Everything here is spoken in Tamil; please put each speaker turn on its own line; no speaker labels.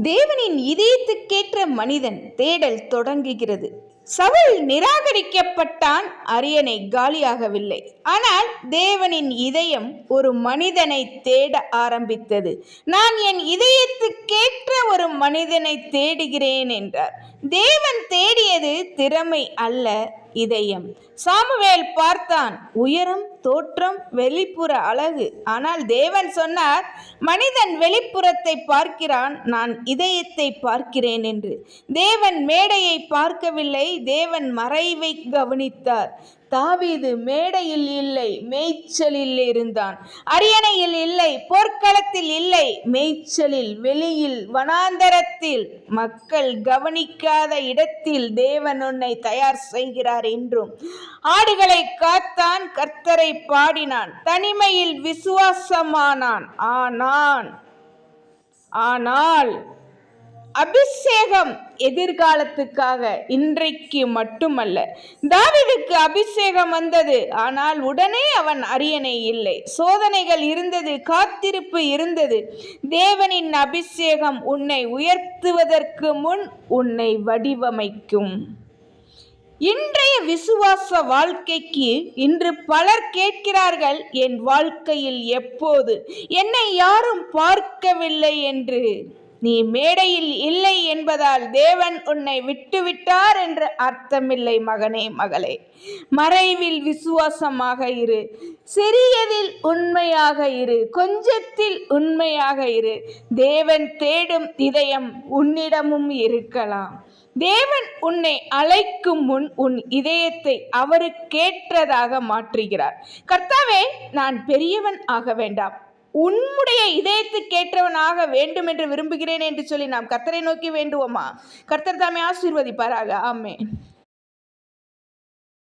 தேவனின் இதயத்துக்கேற்ற மனிதன் தேடல் தொடங்குகிறது. சவுல் நிராகரிக்கப்பட்டான், அரியணை காலியாகவில்லை. ஆனால் தேவனின் இதயம் ஒரு மனிதனை தேட ஆரம்பித்தது. நான் என் இதயத்துக்கேற்ற ஒரு மனிதனை தேடுகிறேன் என்றார். தேவன் தேடியது திறமை அல்ல, இதயம். சாமுவேல் பார்த்தான் உயரம், தோற்றம், வெளிப்புற அழகு. ஆனால் தேவன் சொன்னார், மனிதன் வெளிப்புறத்தை பார்க்கிறான், நான் இதயத்தை பார்க்கிறேன் என்று. தேவன் மேடையை பார்க்கவில்லை, தேவன் மறைவை கவனித்தார். தாவீது மேடையில் இல்லை, மேய்ச்சலில் இருந்தான். அரியணையில் இல்லை, போர்க்களத்தில் இல்லை, மேய்ச்சலில், வெளியில், வனாந்தரத்தில், மக்கள் கவனிக்காத இடத்தில் தேவன் உன்னை தயார் செய்கிறார் என்றும். ஆடுகளை காத்தான், கர்த்தரை பாடினான், தனிமையில் விசுவாசமானான். ஆனால் அபிஷேகம் எதிர்காலத்துக்காக, இன்றைக்கு மட்டுமல்ல. தாவீதுக்கு அபிஷேகம் வந்தது, ஆனால் உடனே அவன் அரியணை இல்லை. சோதனைகள் இருந்தது, காத்திருப்பு இருந்தது. தேவனின் அபிஷேகம் உன்னை உயர்த்துவதற்கு முன் உன்னை வடிவமைக்கும். இன்றைய விசுவாச வாழ்க்கைக்கு இன்று பலர் கேட்கிறார்கள், என் வாழ்க்கையில் எப்போது? என்னை யாரும் பார்க்கவில்லை என்று. நீ மேடையில் இல்லை என்பதால் தேவன் உன்னை விட்டுவிட்டார் என்று அர்த்தமில்லை மகனே, மகளே. மறைவில் விசுவாசமாக இரு, சிறியதில் உண்மையாக இரு, கொஞ்சத்தில் உண்மையாக இரு. தேவன் தேடும் இதயம் உன்னிடமும் இருக்கலாம். தேவன் உன்னை அழைக்கும் முன் உன் இதயத்தை அவருக்கேற்றதாக மாற்றுகிறார். கர்த்தாவே, நான் பெரியவன் ஆக வேண்டாம், உன்னுடைய இதயத்துக்கேற்றவனாக வேண்டும் என்று விரும்புகிறேன் என்று சொல்லி நாம் கர்த்தரை நோக்கி வேண்டுவோமா? கர்த்தர் தாமே ஆசீர்வதிப்பாராக. ஆமென்.